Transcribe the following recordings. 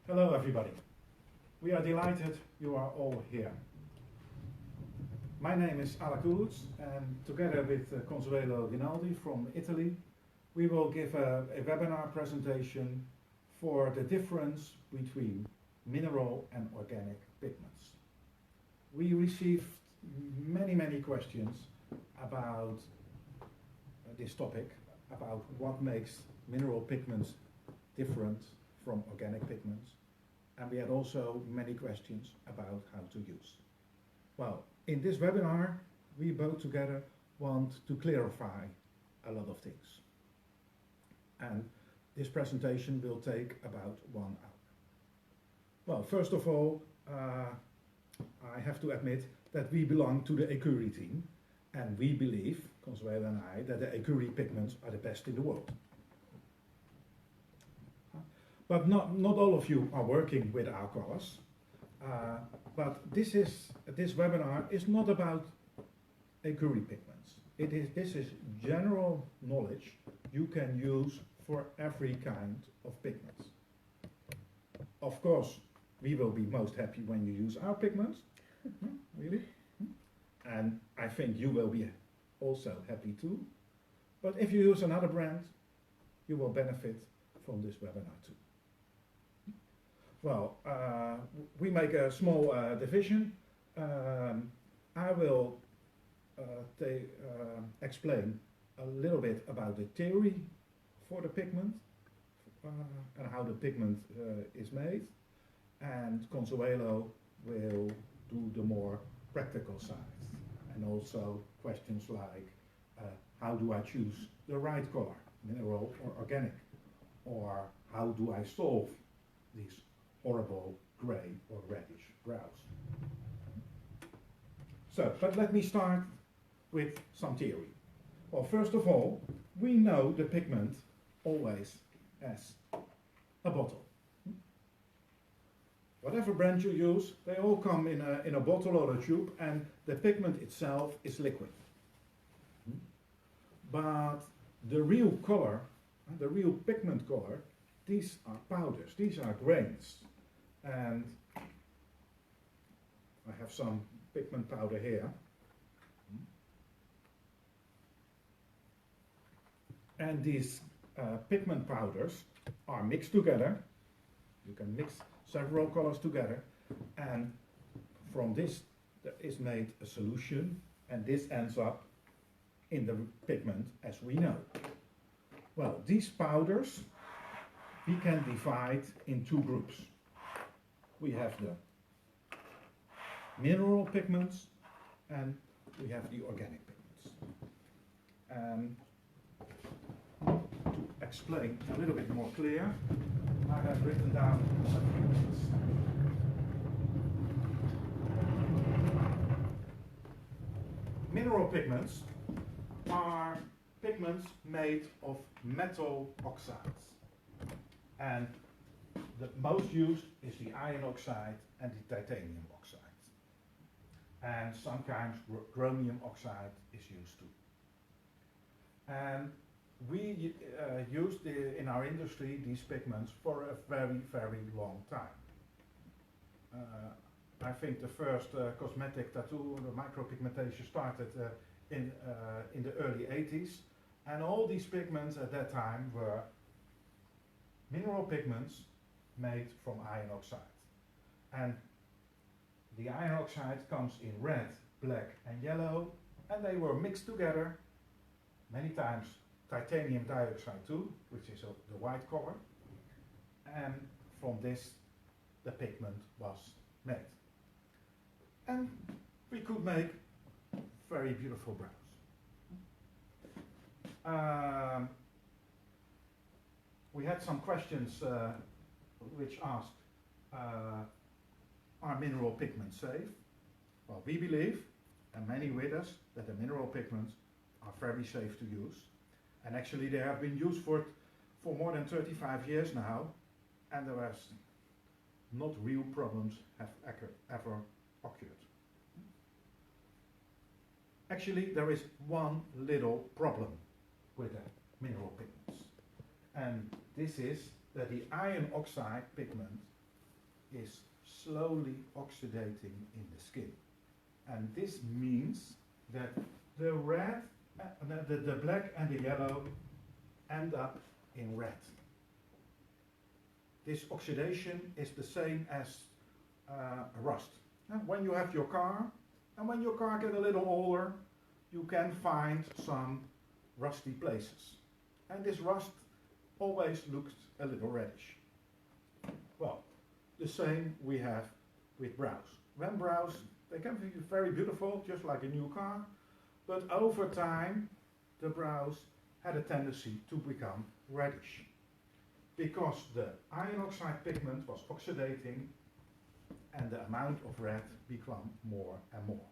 Hello everybody. We are delighted you are all here. My name is Ecuri and together with Consuelo Rinaldi from Italy, we will give a webinar presentation for the difference between mineral and organic pigments. We received many questions about this topic, about what makes mineral pigments different from organic pigments, and we had also many questions about how to use. Well, in this webinar, we both together want to clarify a lot of things. And this presentation will take about 1 hour. Well, first of all, I have to admit that we belong to the Ecuri team, and we believe, Consuelo and I, that the Ecuri pigments are the best in the world. But not all of you are working with our colors. But this webinar is not about Ecuri pigments. This is general knowledge you can use for every kind of pigments. Of course, we will be most happy when you use our pigments. Really? And I think you will be also happy too. But if you use another brand, you will benefit from this webinar too. Well, we make a small division. I will explain a little bit about the theory for the pigment and how the pigment is made, and Consuelo will do the more practical side, and also questions like how do I choose the right color, mineral or organic, or how do I solve these horrible grey or reddish brows. So, but let me start with some theory. Well, first of all, we know the pigment always as a bottle. Whatever brand you use, they all come in a bottle or a tube, and the pigment itself is liquid. But the real color, the real pigment color, these are powders, these are grains. And I have some pigment powder here. And these pigment powders are mixed together. You can mix several colors together, and from this there is made a solution, and this ends up in the pigment as we know. Well, these powders we can divide in 2 groups. We have the mineral pigments and we have the organic pigments. And to explain a little bit more clear, I have written down a few things. Mineral pigments are pigments made of metal oxides. And the most used is the iron oxide and the titanium oxide. And sometimes chromium oxide is used too. And we use in our industry these pigments for a very long time. I think the first cosmetic tattoo, the micropigmentation, started in the early 80s. And all these pigments at that time were mineral pigments made from iron oxide. And the iron oxide comes in red, black and yellow, and they were mixed together, many times titanium dioxide too, which is the white color, and from this the pigment was made. And we could make very beautiful brows. We had some questions which asked, are mineral pigments safe? Well, we believe, and many with us, that the mineral pigments are very safe to use. And actually they have been used for more than 35 years now, and there was not real problems have ever occurred. Actually, there is one little problem with the mineral pigments. And this is that the iron oxide pigment is slowly oxidating in the skin. And this means that the red, the black and the yellow end up in red. This oxidation is the same as rust. When you have your car, and when your car gets a little older, you can find some rusty places. And this rust always looks a little reddish. Well, the same we have with brows. When brows, they can be very beautiful, just like a new car, but over time the brows had a tendency to become reddish because the iron oxide pigment was oxidating and the amount of red became more and more.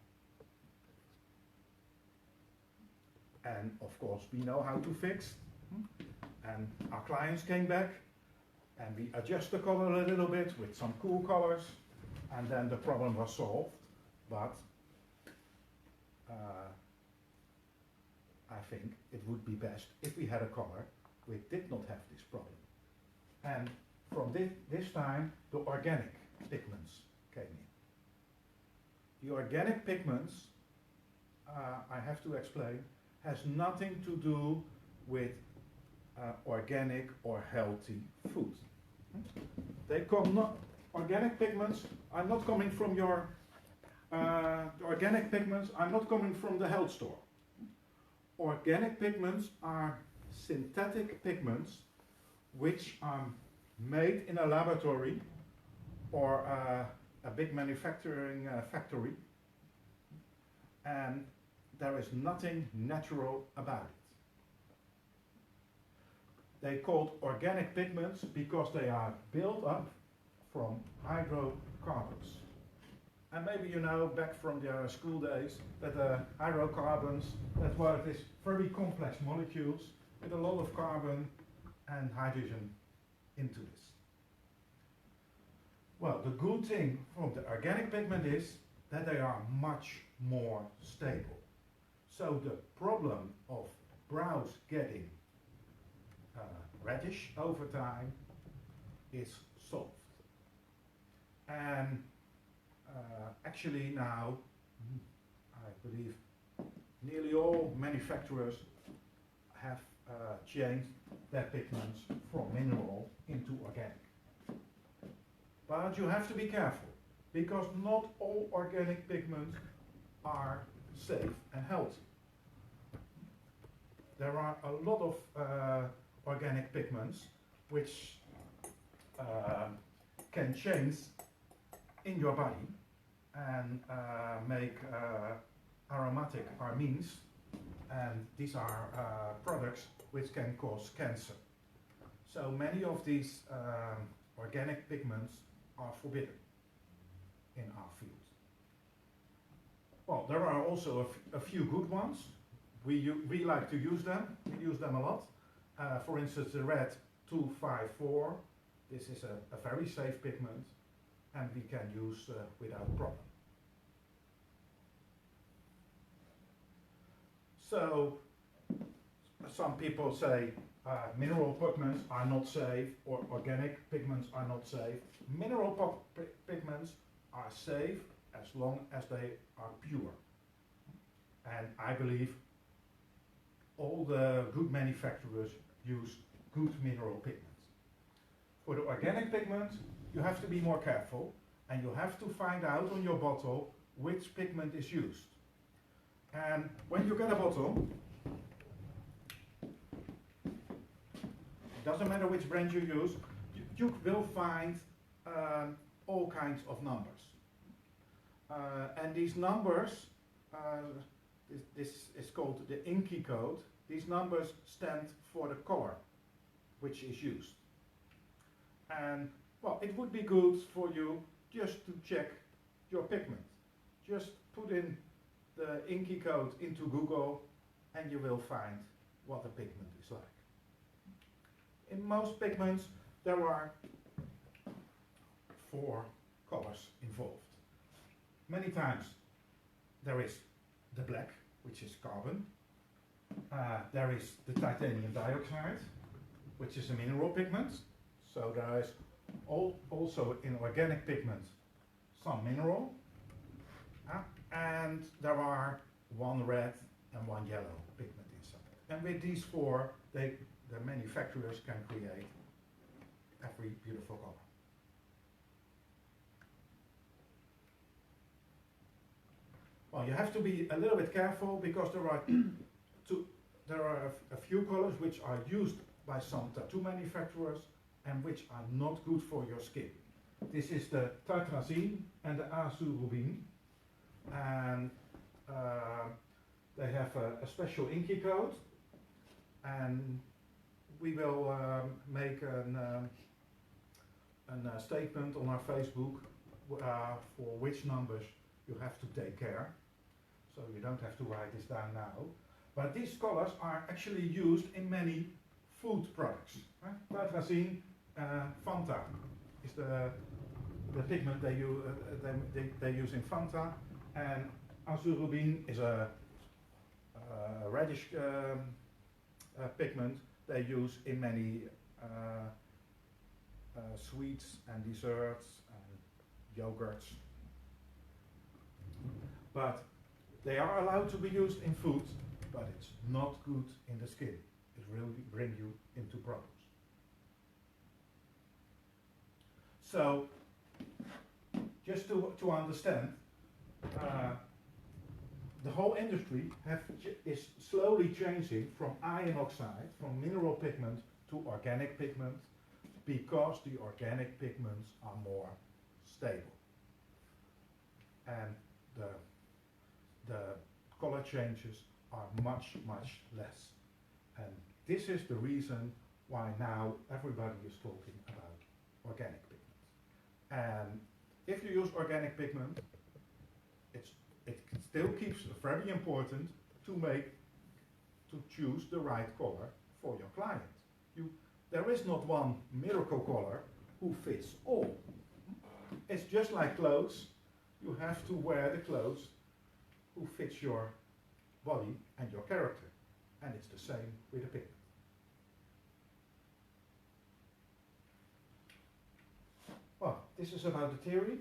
And of course we know how to fix, and our clients came back and we adjust the color a little bit with some cool colors, and then the problem was solved. But I think it would be best if we had a color which did not have this problem. And from this time the organic pigments came in. The organic pigments, I have to explain, has nothing to do with organic or healthy food. They come not, organic pigments are not coming from your, the organic pigments are not coming from the health store. Organic pigments are synthetic pigments which are made in a laboratory or a big manufacturing factory, and there is nothing natural about it. They called organic pigments because they are built up from hydrocarbons. And maybe you know back from your school days that hydrocarbons, that were these very complex molecules with a lot of carbon and hydrogen into this. Well, the good thing from the organic pigment is that they are much more stable. So the problem of brows getting reddish over time is solved. And actually now, I believe nearly all manufacturers have changed their pigments from mineral into organic. But you have to be careful, because not all organic pigments are safe and healthy. There are a lot of organic pigments which can change in your body and make aromatic amines, and these are products which can cause cancer. So many of these organic pigments are forbidden in our field. Well, there are also a few good ones. We like to use them. We use them a lot. For instance, the red 254. This is a very safe pigment, and we can use without problem. So some people say mineral pigments are not safe, or organic pigments are not safe. Mineral pigments are safe as long as they are pure. And I believe all the good manufacturers use good mineral pigments. For the organic pigments, you have to be more careful, and you have to find out on your bottle which pigment is used. And when you get a bottle, it doesn't matter which brand you use, you will find all kinds of numbers. And these numbers, this is called the inky code. These numbers stand for the color which is used. And well, it would be good for you just to check your pigment. Just put in the inky code into Google and you will find what the pigment is like. In most pigments there are 4 colors involved. Many times there is the black, which is carbon. There is the titanium dioxide, which is a mineral pigment. So there is Also in organic pigment, some mineral, and there are one red and one yellow pigment inside. And with these four, the manufacturers can create every beautiful color. Well, you have to be a little bit careful because there are a few colors which are used by some tattoo manufacturers and which are not good for your skin. This is the tartrazine and the azurubin, and they have a special inky code, and we will make a statement on our Facebook for which numbers you have to take care. So you don't have to write this down now. But these colors are actually used in many food products. Tartrazine, Fanta is the pigment they use in Fanta, and azurubin is a reddish pigment they use in many sweets and desserts and yogurts. But they are allowed to be used in food, but it's not good in the skin. It will bring you into problems. So, just to understand, the whole industry is slowly changing from iron oxide, from mineral pigment to organic pigment, because the organic pigments are more stable. And the color changes are much, much less. And this is the reason why now everybody is talking about organic pigment. And if you use organic pigment, it still keeps very important to choose the right color for your client. There is not one miracle color who fits all. It's just like clothes. You have to wear the clothes who fits your body and your character. And it's the same with a pigment. Well, this is about the theory.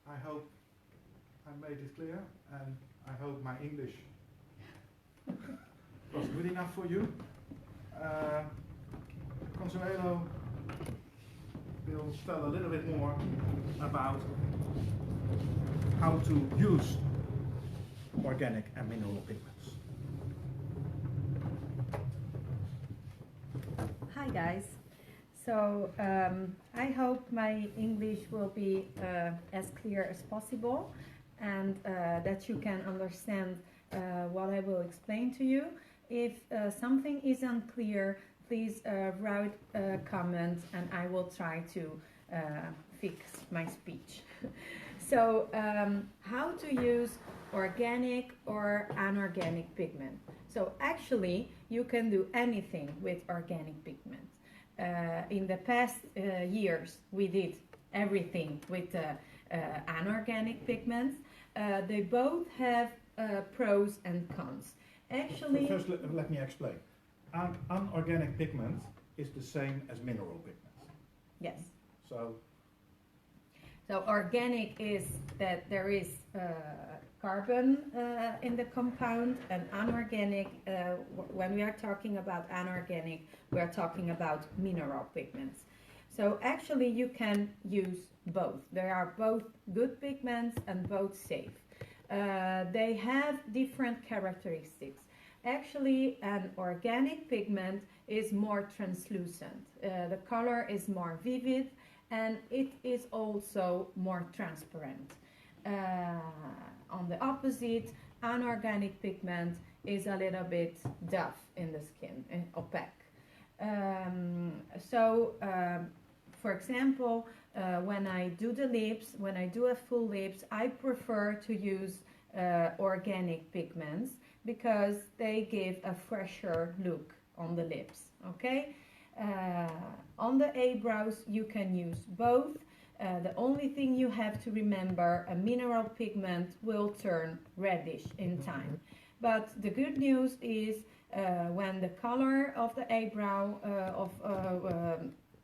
I hope I made it clear, and I hope my English was good enough for you. Consuelo will tell a little bit more about how to use organic and mineral pigments. Hi guys. So I hope my English will be as clear as possible, and that you can understand what I will explain to you. If something is unclear, please write a comment and I will try to fix my speech. So how to use organic or anorganic pigment. So actually you can do anything with organic pigment. In the past years we did everything with anorganic pigments. They both have pros and cons. Actually, first let me explain. Unorganic pigment is the same as mineral pigment. Yes. So organic is that there is carbon in the compound, and anorganic, when we are talking about anorganic, we are talking about mineral pigments. So actually you can use both. There are both good pigments and both safe. They have different characteristics. Actually, an organic pigment is more translucent. The color is more vivid, and it is also more transparent. On the opposite, anorganic pigment is a little bit dull in the skin, opaque. For example, when I do the lips, when I do a full lips, I prefer to use organic pigments because they give a fresher look on the lips, okay? On the eyebrows, you can use both. The only thing you have to remember, a mineral pigment will turn reddish in time. But the good news is when the color of the eyebrow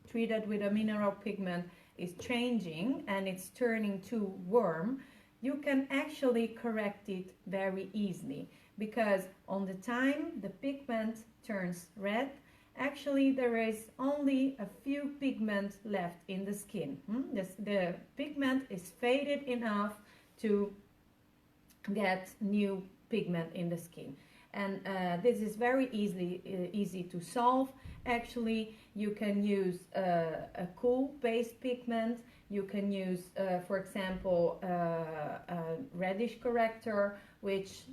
treated with a mineral pigment is changing and it's turning too warm, you can actually correct it very easily, because on the time the pigment turns red, actually there is only a few pigment left in the skin. The pigment is faded enough to get new pigment in the skin. And this is very easy to solve. Actually, you can use a cool base pigment. You can use, for example, a reddish corrector, which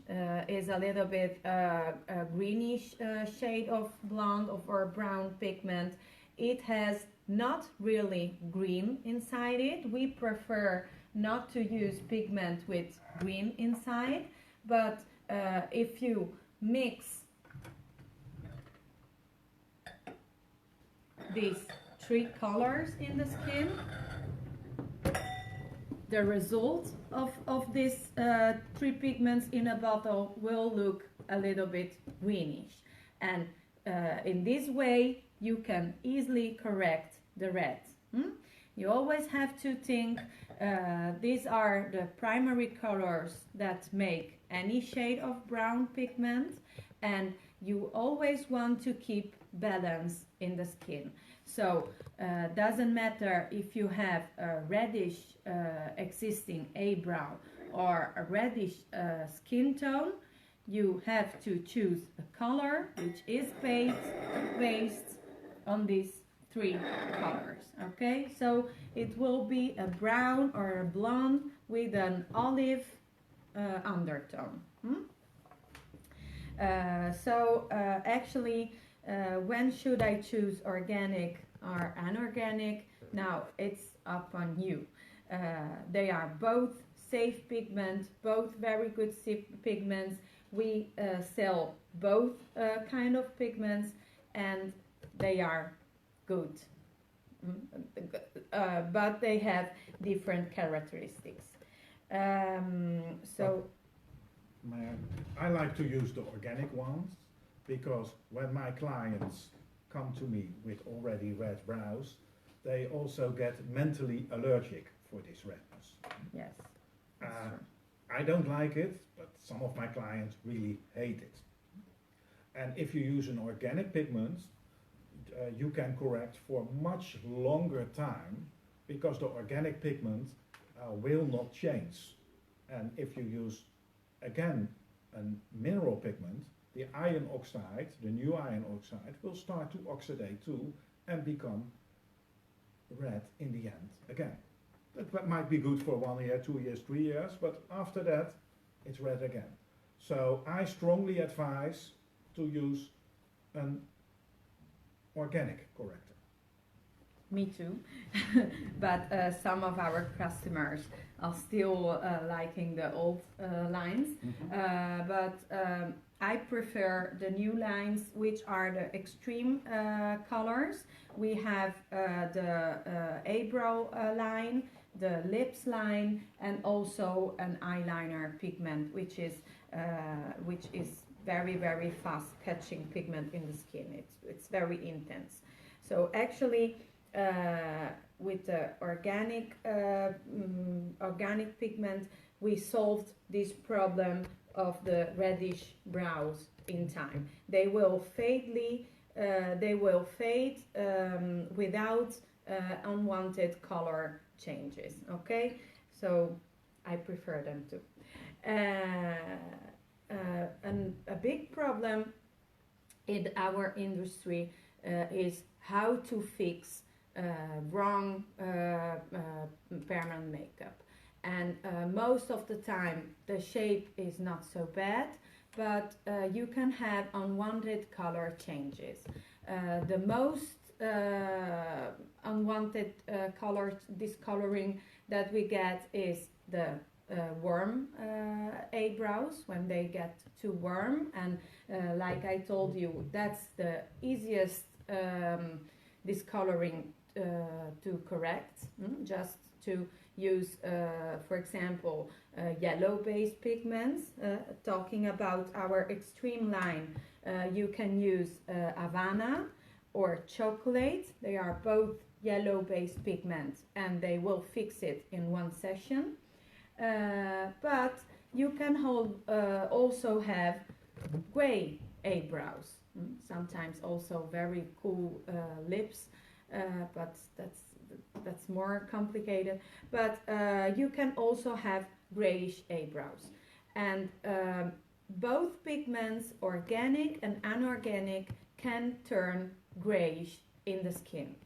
is a little bit a greenish shade of blonde or brown pigment. It has not really green inside it. We prefer not to use pigment with green inside, but if you mix these three colors in the skin, the result of these three pigments in a bottle will look a little bit greenish. And in this way, you can easily correct the red. You always have to think, these are the primary colors that make any shade of brown pigment, and you always want to keep balance in the skin. So doesn't matter if you have a reddish existing eyebrow or a reddish skin tone, you have to choose a color which is based on these three colors. Okay, so it will be a brown or a blonde with an olive undertone. Actually, when should I choose organic or inorganic? Now it's up on you. They are both safe pigments, both very good pigments. We sell both kind of pigments, and they are good, but they have different characteristics. I like to use the organic ones, because when my clients come to me with already red brows, they also get mentally allergic for this redness. Yes. I don't like it, but some of my clients really hate it. And if you use an organic pigment, you can correct for much longer time, because the organic pigment will not change. And if you use, again, a mineral pigment, the iron oxide, the new iron oxide, will start to oxidate too and become red in the end again. That might be good for 1 year, 2 years, 3 years, but after that it's red again. So I strongly advise to use an organic corrector. Me too, but some of our customers are still liking the old lines, but I prefer the new lines, which are the extreme colors. We have the eyebrow line, the lips line, and also an eyeliner pigment, which is very, very fast catching pigment in the skin. It's very intense. So actually, with the organic pigment, we solved this problem of the reddish brows in time. They will fade without unwanted color changes. Okay, so I prefer them too. And a big problem in our industry is how to fix wrong permanent makeup. And most of the time the shape is not so bad, but you can have unwanted color changes. The most unwanted color discoloring that we get is the warm eyebrows, when they get too warm, and like I told you, that's the easiest discoloring to correct. Just to use, for example, yellow based pigments. Talking about our extreme line, you can use Havana or chocolate. They are both yellow-based pigments, and they will fix it in one session. But you can also have gray eyebrows. Sometimes also very cool lips, but that's more complicated. But you can also have grayish eyebrows, and both pigments, organic and inorganic, can turn grayish in the skin.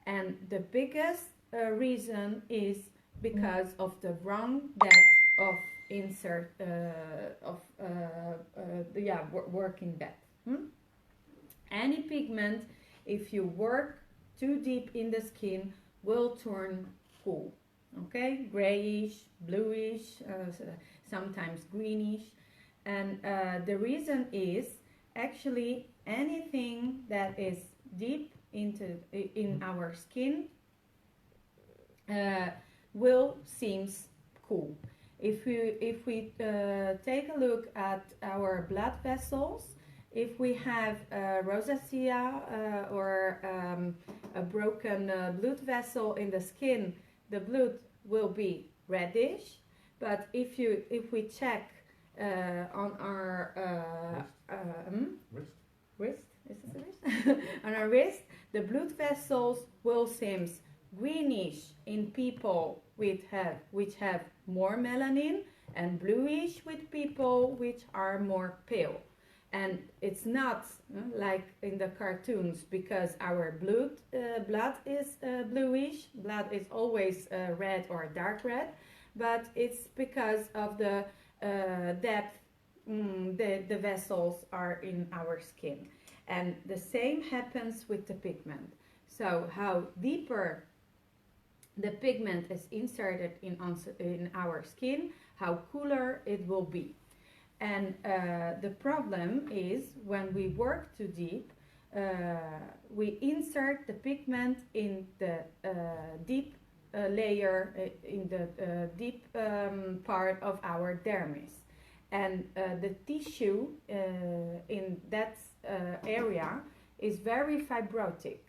And the biggest reason is because of the wrong depth of insert working depth. Any pigment, if you work too deep in the skin, will turn cool. Okay, grayish, bluish, sometimes greenish, and the reason is actually anything that is deep in our skin will seems cool. If we take a look at our blood vessels, if we have rosacea or a broken blood vessel in the skin, the blood will be reddish. But if we check on our wrist, is this the wrist? On our wrist, the blood vessels will seem greenish in people which have more melanin, and bluish with people which are more pale. And it's not like in the cartoons, because our blood is bluish. Blood is always red or dark red, but it's because of the depth the vessels are in our skin. And the same happens with the pigment. So how deeper the pigment is inserted in our skin, how cooler it will be. And the problem is when we work too deep, we insert the pigment in the deep layer, in the deep part of our dermis. And the tissue in that area is very fibrotic.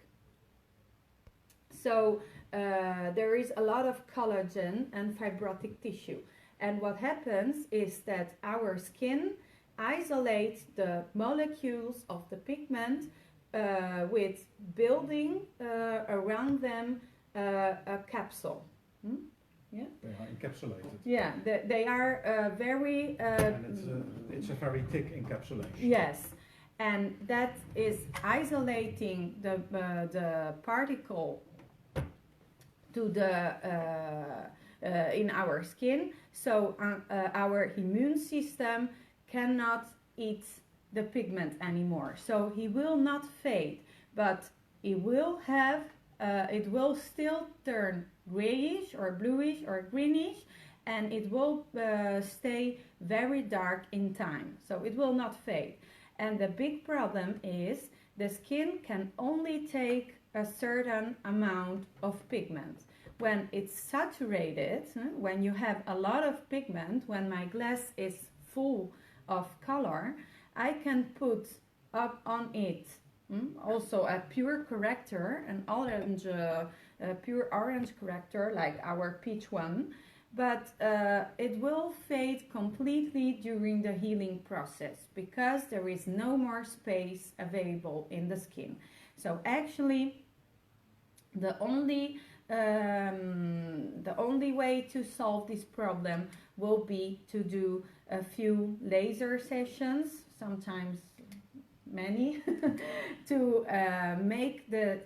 So there is a lot of collagen and fibrotic tissue. And what happens is that our skin isolates the molecules of the pigment with building around them a capsule. Yeah? They are encapsulated. Yeah, they are very... and it's a very thick encapsulation. Yes, and that is isolating the particle to the in our skin, so our immune system cannot eat the pigment anymore. So he will not fade, but it will still turn grayish or bluish or greenish, and it will stay very dark in time. So it will not fade. And the big problem is the skin can only take a certain amount of pigment. When it's saturated, when you have a lot of pigment, when my glass is full of color, I can put up on it also a pure corrector, an orange, pure orange corrector like our peach one, but it will fade completely during the healing process because there is no more space available in the skin. So actually the only way to solve this problem will be to do a few laser sessions, sometimes many, to make the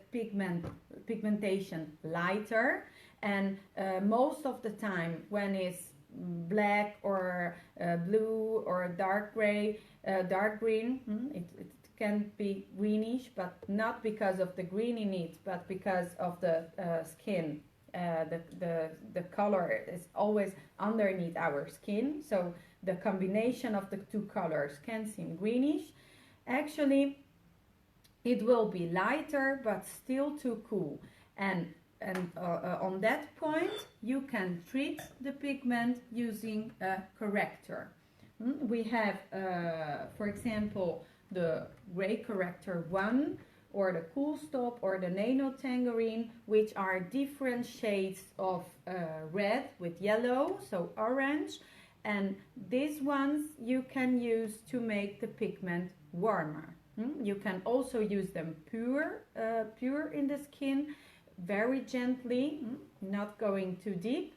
pigmentation lighter. And most of the time when it's black or blue or dark gray, dark green, it can be greenish, but not because of the green in it, but because of the skin. The color is always underneath our skin, so the combination of the two colors can seem greenish. Actually, it will be lighter, but still too cool. And on that point, you can treat the pigment using a corrector. We have, for example, the gray corrector 1 or the Cool Stop or the Nano Tangerine, which are different shades of red with yellow, so orange. And these ones you can use to make the pigment warmer. You can also use them pure in the skin, very gently, not going too deep.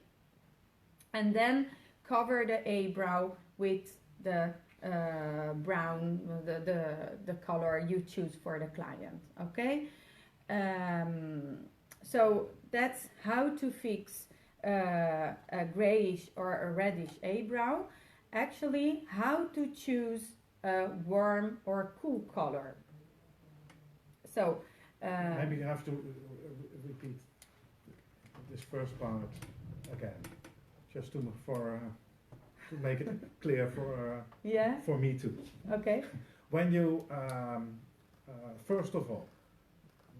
And then cover the eyebrow with the brown, the color you choose for the client. Okay, so that's how to fix a grayish or a reddish eyebrow. Actually, how to choose a warm or cool color. So maybe you have to repeat this first part again, just to make it clear for me too. Okay. When you first of all,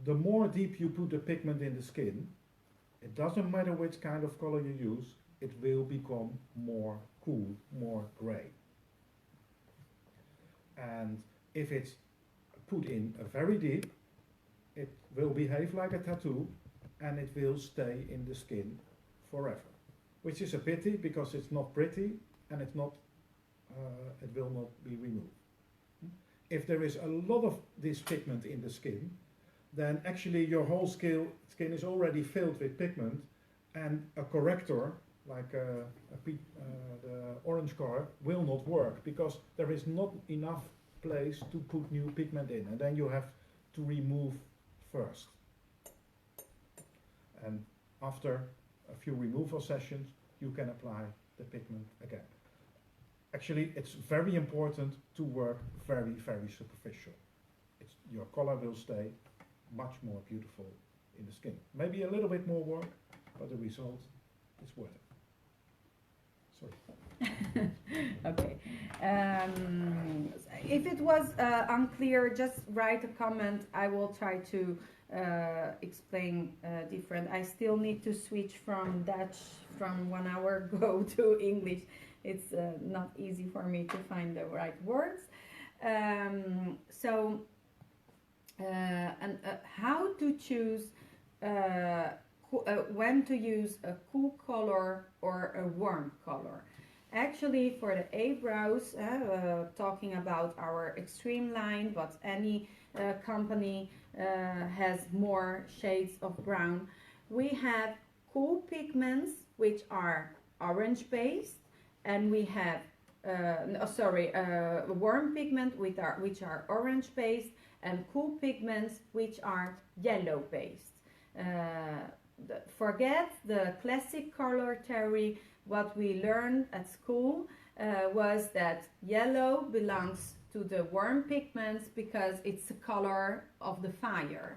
the more deep you put the pigment in the skin, it doesn't matter which kind of color you use, it will become more cool, more gray. And if it's put in very deep, it will behave like a tattoo and it will stay in the skin forever. Which is a pity because it's not pretty and it will not be removed. If there is a lot of this pigment in the skin, then actually your whole skin is already filled with pigment, and a corrector like the orange color will not work because there is not enough place to put new pigment in, and then you have to remove first. And after a few removal sessions you can apply the pigment again. Actually, it's very important to work very, very superficial. Your color will stay much more beautiful in the skin. Maybe a little bit more work, but the result is worth it. Sorry. Okay. If it was unclear, just write a comment. I will try to explain different. I still need to switch from Dutch from 1 hour ago to English. It's not easy for me to find the right words. How to choose when to use a cool color or a warm color. Actually, for the eyebrows, talking about our extreme line, but any company has more shades of brown. We have cool pigments which are orange based, and we have warm pigment which are orange based, and cool pigments which are yellow based. Forget the classic color theory. What we learned at school was that yellow belongs to the warm pigments because it's the color of the fire,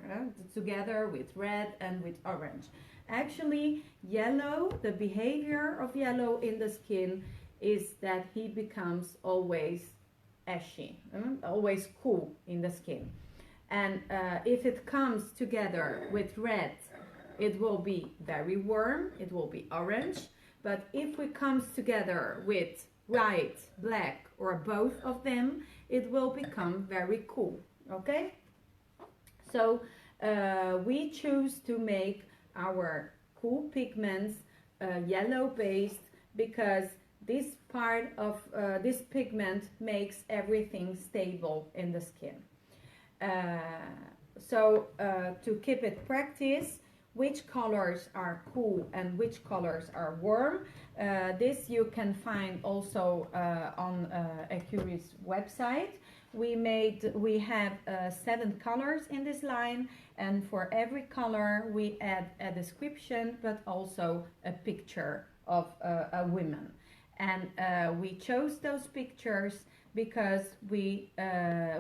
together with red and with orange. Actually, yellow, the behavior of yellow in the skin is that he becomes always ashy, always cool in the skin. And if it comes together with red, it will be very warm, it will be orange. But if it comes together with white, black, or both of them, it will become very cool, okay? So we choose to make our cool pigments yellow based because this part of this pigment makes everything stable in the skin. To keep it practice, which colors are cool and which colors are warm. This you can find also on Ecuri's website. We have 7 colors in this line, and for every color we add a description but also a picture of a woman. And we chose those pictures because we,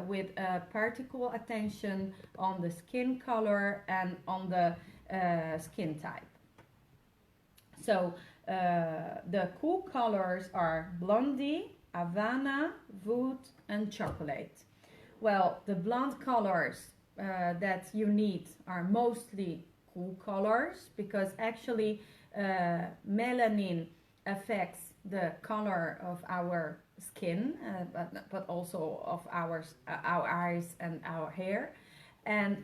with particular attention on the skin color and on the skin type. So the cool colors are Blondie, Havana, Wood, and Chocolate. Well, the blonde colors that you need are mostly cool colors because actually melanin affects the color of our skin, but also of our eyes and our hair. And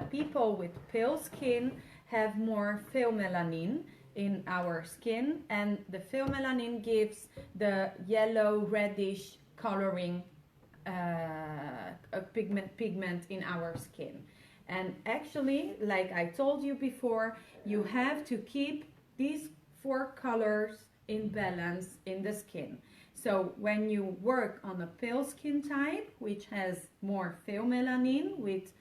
people with pale skin have more pheomelanin in our skin, and the pheomelanin gives the yellow reddish coloring pigment in our skin. And actually, like I told you before, you have to keep these 4 colors in balance in the skin. So when you work on a pale skin type, which has more pheomelanin, with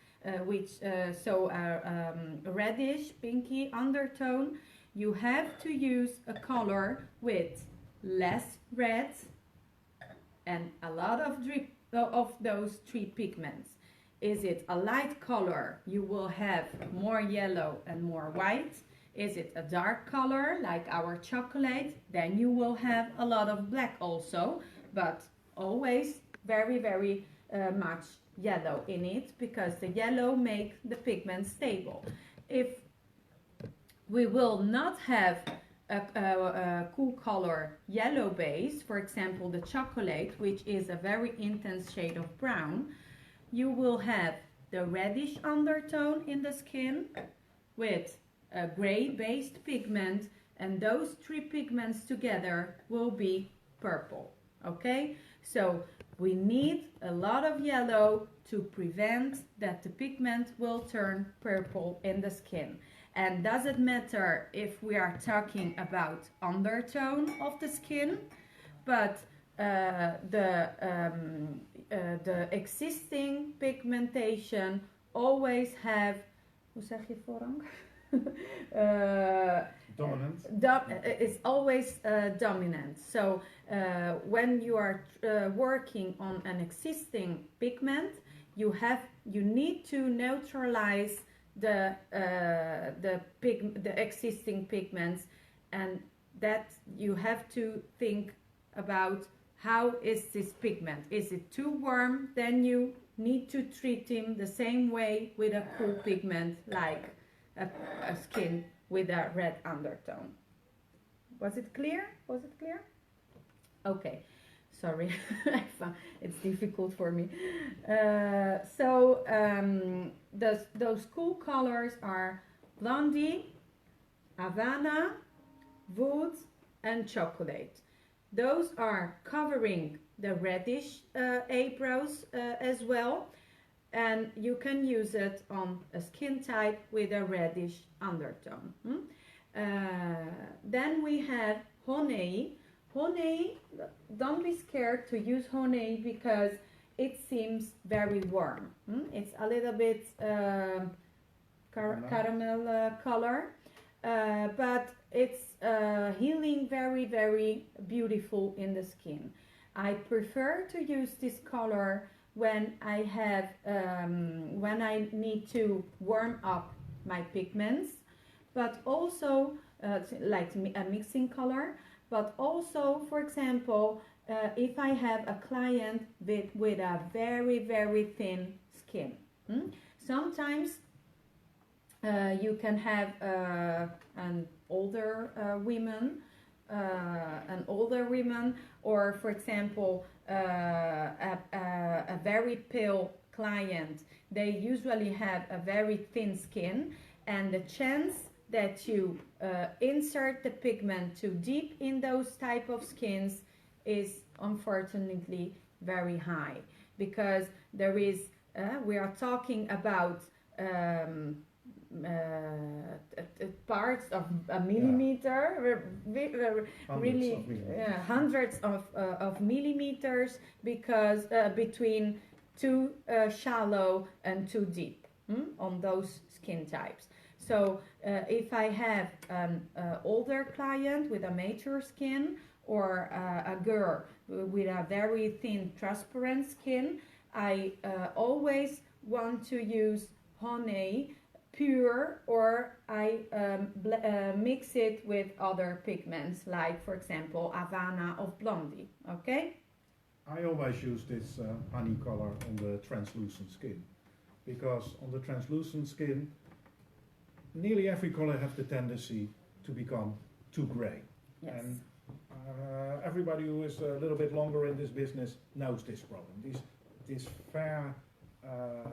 reddish, pinky undertone, you have to use a color with less red and a lot of those 3 pigments. Is it a light color? You will have more yellow and more white. Is it a dark color like our chocolate? Then you will have a lot of black also, but always very, very much yellow in it, because the yellow makes the pigment stable. If we will not have a cool color yellow base, for example the chocolate, which is a very intense shade of brown, you will have the reddish undertone in the skin with a gray-based pigment, and those 3 pigments together will be purple. Okay, so we need a lot of yellow to prevent that the pigment will turn purple in the skin. And doesn't matter if we are talking about undertone of the skin, but the existing pigmentation always have, hoe zeg je voorrang? Dominant. Is always dominant. So when you are working on an existing pigment, you need to neutralize the existing pigments, and that you have to think about how is this pigment. Is it too warm? Then you need to treat him the same way with a cool pigment, like a skin with a red undertone. Was it clear? Was it clear? Okay, sorry, it's difficult for me. Those cool colors are Blondie, Havana, Wood, and Chocolate. Those are covering the reddish eyebrows as well, and you can use it on a skin type with a reddish undertone. Then we have Honey. Honey, don't be scared to use honey because it seems very warm. It's a little bit caramel color, but it's healing, very, very beautiful in the skin. I prefer to use this color when I have when I need to warm up my pigments, but also like a mixing color. But also, for example, if I have a client with a very, very thin skin. Sometimes you can have an older woman, or for example, a very pale client. They usually have a very thin skin, and the chance that you insert the pigment too deep in those type of skins is unfortunately very high, because there is we are talking about parts of a millimeter, really hundreds of millimeters, because between too shallow and too deep on those skin types. So if I have an older client with a mature skin, or a girl with a very thin transparent skin, I always want to use honey pure, or I mix it with other pigments, like for example Havana of Blondie. Okay? I always use this honey color on the translucent skin, because on the translucent skin nearly every color has the tendency to become too gray. Yes. And everybody who is a little bit longer in this business knows this problem. This fair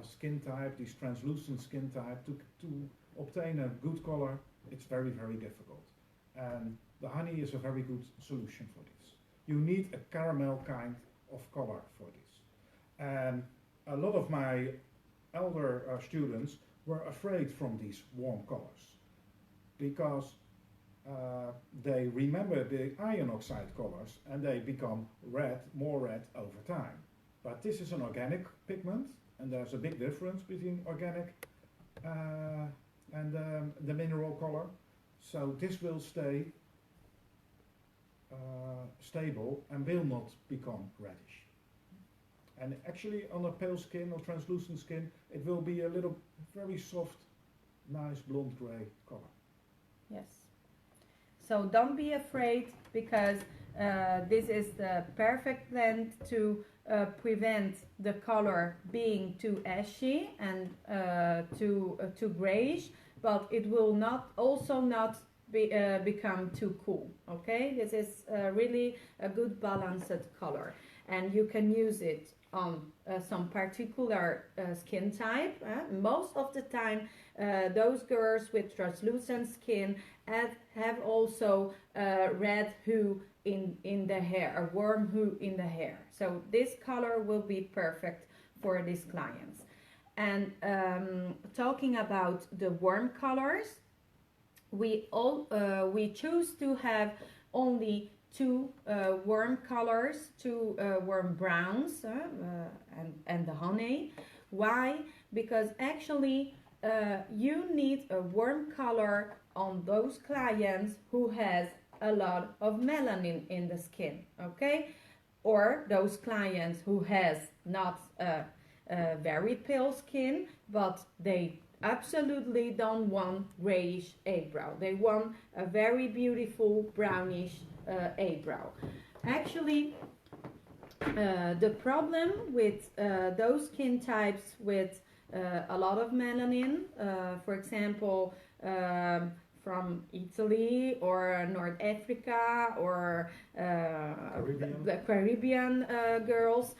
skin type, this translucent skin type, to obtain a good color, it's very, very difficult. And the honey is a very good solution for this. You need a caramel kind of color for this. And a lot of my elder students were afraid from these warm colors because they remember the iron oxide colors and they become red, more red over time. But this is an organic pigment, and there's a big difference between organic and the mineral color. So this will stay stable and will not become reddish. And actually on a pale skin or translucent skin, it will be a little very soft, nice blonde gray color. Yes. So don't be afraid, because this is the perfect blend to prevent the color being too ashy and too grayish, but it will not become too cool. Okay, this is really a good balanced color, and you can use it on some particular skin type. Most of the time those girls with translucent skin have also red hue in the hair, a warm hue in the hair. So this color will be perfect for these clients. And talking about the warm colors, we choose to have only two warm colors, two warm browns and the honey. Why? Because actually you need a warm color on those clients who has a lot of melanin in the skin, okay? Or those clients who has not a very pale skin, but they absolutely don't want grayish eyebrow. They want a very beautiful brownish eyebrow. Actually, the problem with those skin types with a lot of melanin, for example, from Italy or North Africa or the Caribbean girls,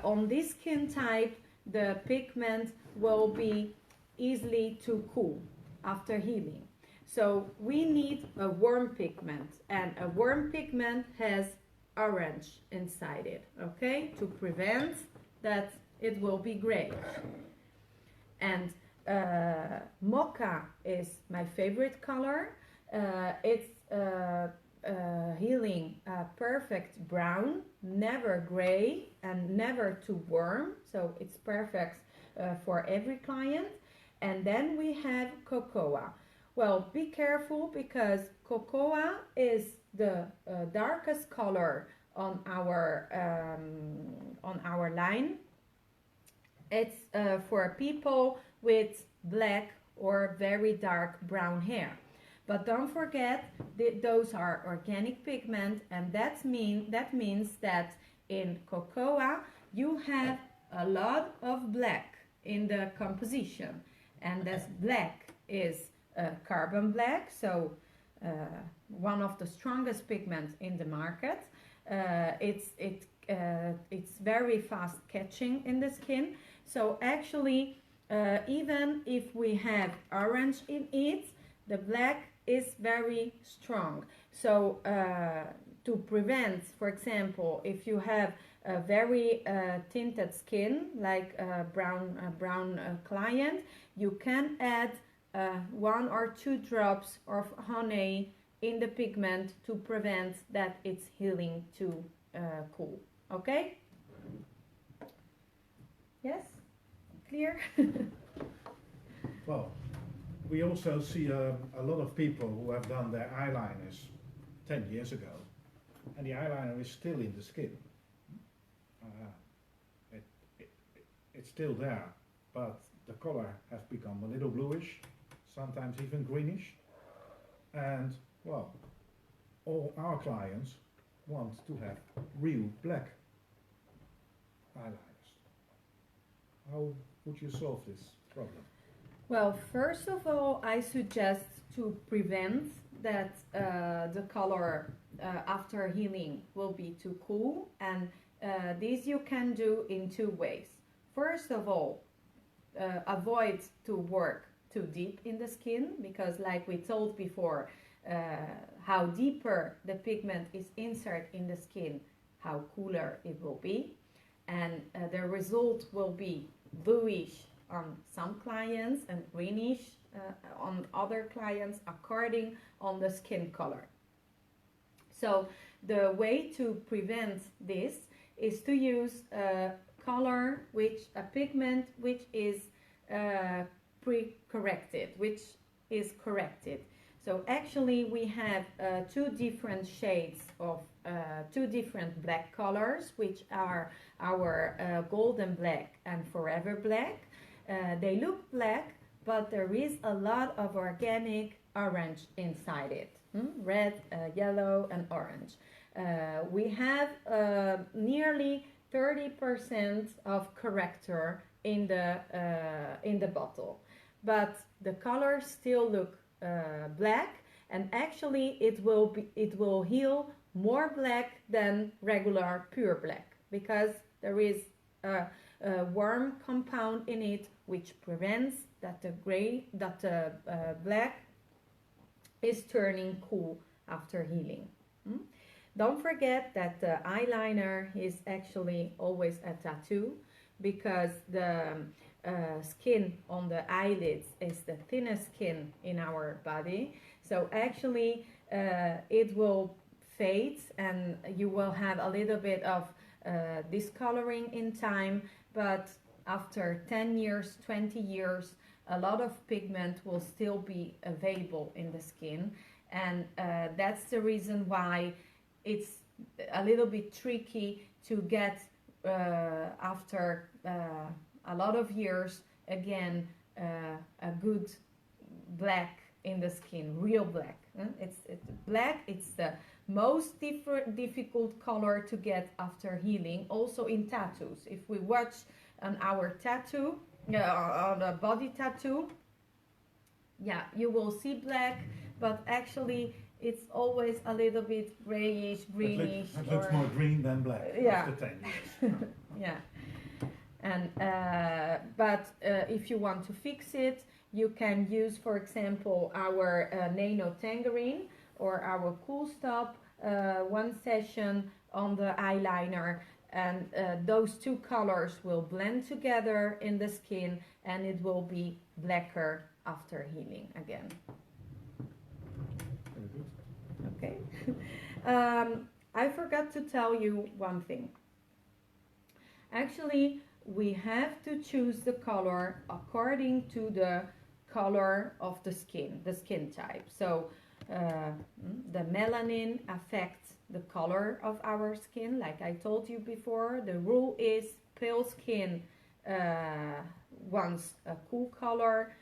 on this skin type, the pigment will be easily too cool after healing. So we need a warm pigment, and a warm pigment has orange inside it, okay, to prevent that it will be gray. And mocha is my favorite color. It's healing perfect brown, never gray and never too warm, so it's perfect for every client. And then we have cocoa. Well, be careful, because cocoa is the darkest color on our line. It's for people with black or very dark brown hair. But don't forget that those are organic pigment, and that means that in cocoa you have a lot of black in the composition, and this black is carbon black, so one of the strongest pigments in the market. It's very fast catching in the skin. So actually, even if we have orange in it, the black is very strong. So to prevent, for example, if you have a very tinted skin, like a brown client, you can add 1 or 2 drops of honey in the pigment to prevent that it's healing too cool. Okay? Yes? Clear? Well, we also see a lot of people who have done their eyeliners 10 years ago, and the eyeliner is still in the skin. It's still there, but the color has become a little bluish, sometimes even greenish. And, well, all our clients want to have real black eyeliners. How would you solve this problem? Well, first of all, I suggest to prevent that the color after healing will be too cool, and this you can do in 2 ways. first of all, avoid to work too deep in the skin, because like we told before, how deeper the pigment is inserted in the skin, how cooler it will be. And the result will be bluish on some clients and greenish on other clients, according on the skin color. So the way to prevent this is to use a pigment which is pre-corrected, which is corrected. So actually we have two different shades of two different black colors, which are our golden black and forever black. They look black, but there is a lot of organic orange inside it. Red, yellow and orange. We have nearly 30% of corrector in the bottle, but the colors still look black, and actually it will heal more black than regular pure black, because there is a warm compound in it which prevents that the black is turning cool after healing. Don't forget that the eyeliner is actually always a tattoo, because the skin on the eyelids is the thinnest skin in our body. So actually it will fade and you will have a little bit of discoloring in time, but after 10 years, 20 years, a lot of pigment will still be available in the skin. And that's the reason why it's a little bit tricky to get after a lot of years again a good black in the skin, real black. It's black. It's the most difficult color to get after healing, also in tattoos. If we watch on our tattoo, on a body tattoo, yeah, you will see black, but actually it's always a little bit grayish, greenish. It looks more green than black after 10 years. Yeah. And but if you want to fix it, you can use, for example, our Nano Tangerine or our Cool Stop one session on the eyeliner, and those two colors will blend together in the skin and it will be blacker after healing again. Very good. Okay. I forgot to tell you one thing. Actually, we have to choose the color according to the color of the skin type. So the melanin affects the color of our skin. Like I told you before, the rule is pale skin wants a cool color,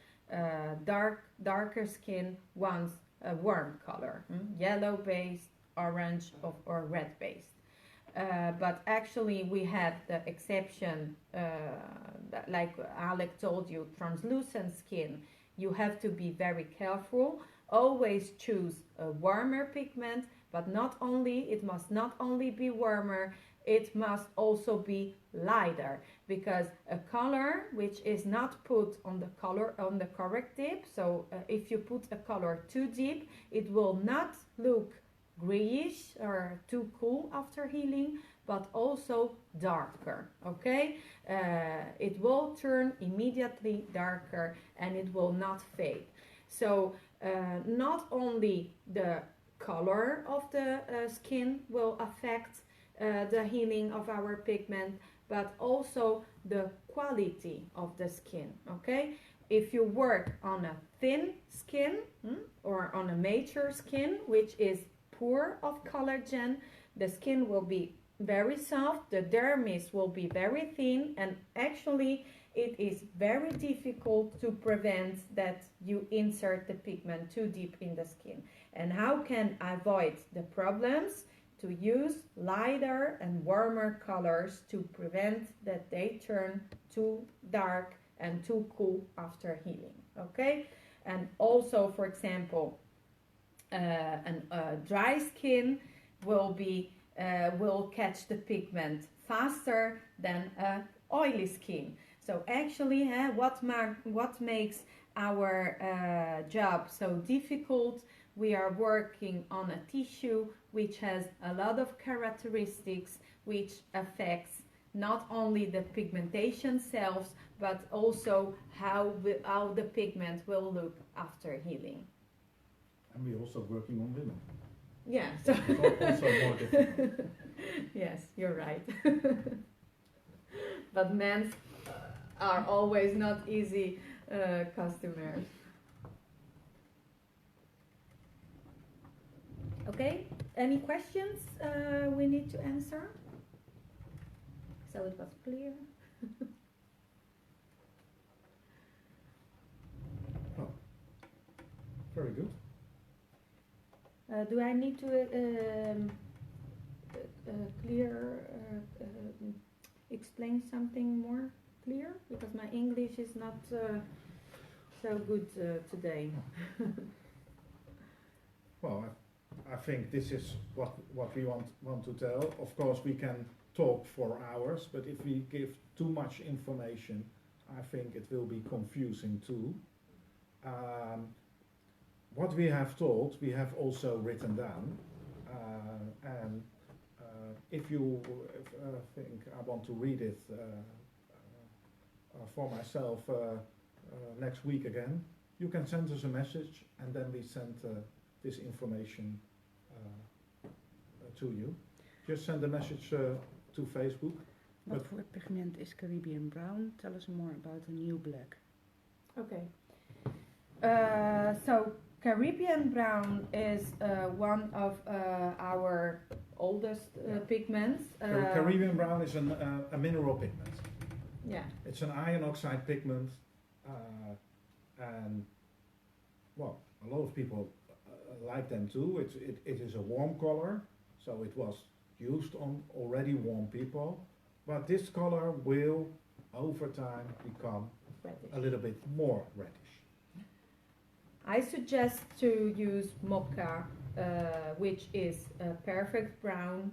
darker skin wants a warm color, yellow based, orange or red based. But actually we have the exception, that, like Alec told you, translucent skin. You have to be very careful. Always choose a warmer pigment, but it must not only be warmer, it must also be lighter, because a color which is not put on the correct dip, so if you put a color too deep, it will not look grayish or too cool after healing, but also darker. Okay, it will turn immediately darker and it will not fade. So not only the color of the skin will affect the healing of our pigment, but also the quality of the skin. Okay, if you work on a thin skin or on a mature skin which is poor of collagen, the skin will be very soft, the dermis will be very thin, and actually it is very difficult to prevent that you insert the pigment too deep in the skin. And how can I avoid the problems? To use lighter and warmer colors to prevent that they turn too dark and too cool after healing. Okay, and also, for example, a dry skin will catch the pigment faster than a oily skin. So actually, what makes our job so difficult? We are working on a tissue which has a lot of characteristics which affects not only the pigmentation cells but also how the pigment will look after healing. And we're also working on women. Yeah, so also more difficult. Yes, you're right. But men are always not easy customers. Okay, any questions we need to answer? So it was clear. Oh, very good. Do I need to explain something more clear? Because my English is not so good today. Well, I think this is what we want to tell. Of course, we can talk for hours, but if we give too much information, I think it will be confusing too. What we have told, we have also written down, and if you think I want to read it for myself next week again, you can send us a message, and then we send this information to you. Just send a message to Facebook. What for pigment is Caribbean brown? Tell us more about the new black. Okay. So Caribbean brown is one of our oldest pigments. Caribbean brown is a mineral pigment. Yeah. It's an iron oxide pigment, and well, a lot of people like them too. It is a warm color, so it was used on already warm people, but this color will over time become Reddish. a little bit more reddish. I suggest to use mocha, which is a perfect brown,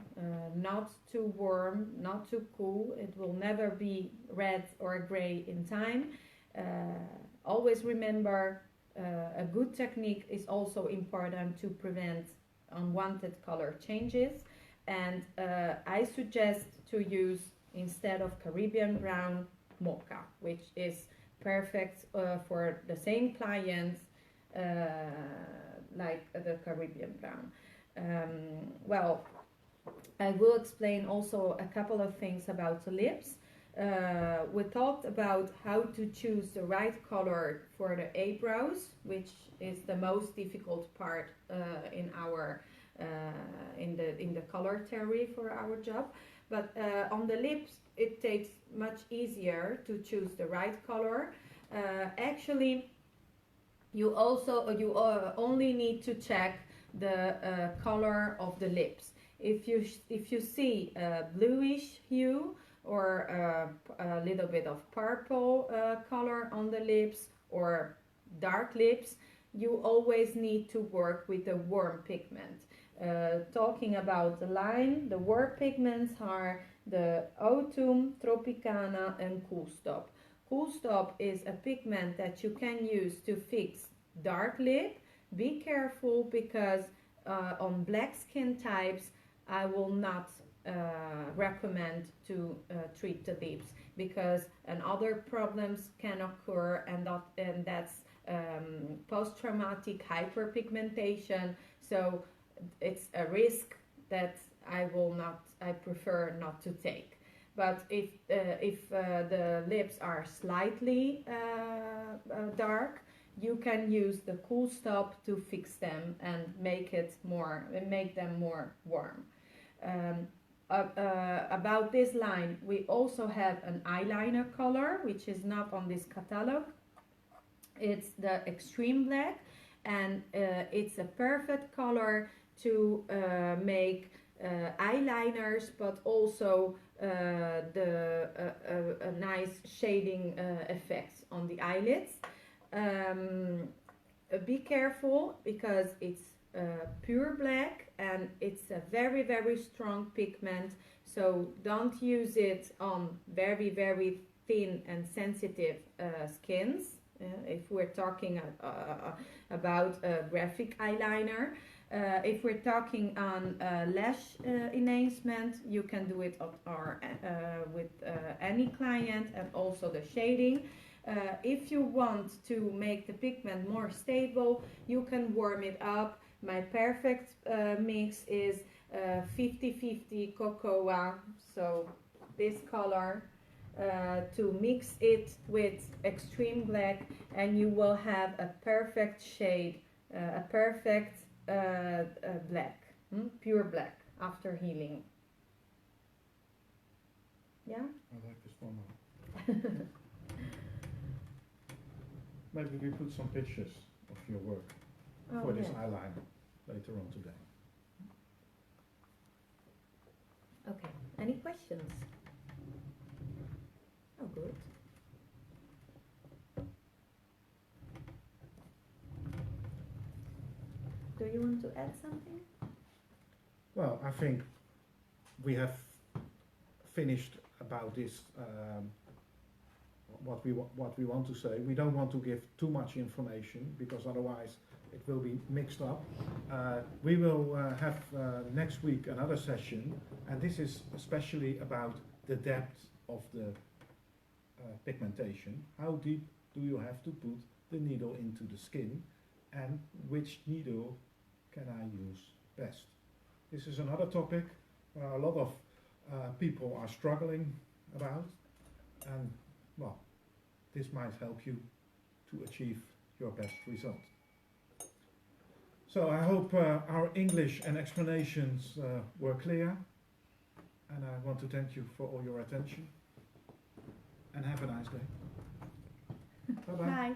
not too warm, not too cool. It will never be red or gray in time. Always remember, a good technique is also important to prevent unwanted color changes. And I suggest to use, instead of Caribbean brown, mocha, which is perfect for the same clients like the Caribbean brown. Well, I will explain also a couple of things about the lips. We talked about how to choose the right color for the eyebrows, which is the most difficult part in our in the color theory for our job. But on the lips, it takes much easier to choose the right color. Actually, you only need to check the color of the lips. If you see a bluish hue or a little bit of purple color on the lips or dark lips, you always need to work with a warm pigment. Talking about the line, the warm pigments are the Autumn, Tropicana and Cool Stop. Cool Stop is a pigment that you can use to fix dark lip. Be careful because on black skin types I will not recommend to treat the lips because other problems can occur, and that's post-traumatic hyperpigmentation. So it's a risk that I prefer not to take. But if the lips are slightly dark, you can use the Cool Stop to fix them and make them more warm. About this line, we also have an eyeliner color, which is not on this catalog. It's the Extreme Black, and it's a perfect color to make eyeliners, but also a nice shading effects on the eyelids. Be careful because it's pure black and it's a very, very strong pigment, so don't use it on very, very thin and sensitive skins. If we're talking about graphic eyeliner. If we're talking on lash enhancement, you can do it with any client, and also the shading. If you want to make the pigment more stable, you can warm it up. My perfect mix is 50-50 cocoa, so this color, to mix it with extreme black, and you will have a perfect shade, a perfect black, pure black after healing. Yeah? I like this formula. Maybe we put some pictures of your work for this eyeliner later on today. Okay, any questions? Oh, good. Do you want to add something? Well, I think we have finished about this, what we want to say. We don't want to give too much information, because otherwise it will be mixed up. We will have next week another session, and this is especially about the depth of the pigmentation. How deep do you have to put the needle into the skin, and which needle can I use best? This is another topic where a lot of people are struggling about, and well, this might help you to achieve your best result. So I hope our English and explanations were clear, and I want to thank you for all your attention, and have a nice day. Bye-bye. Bye.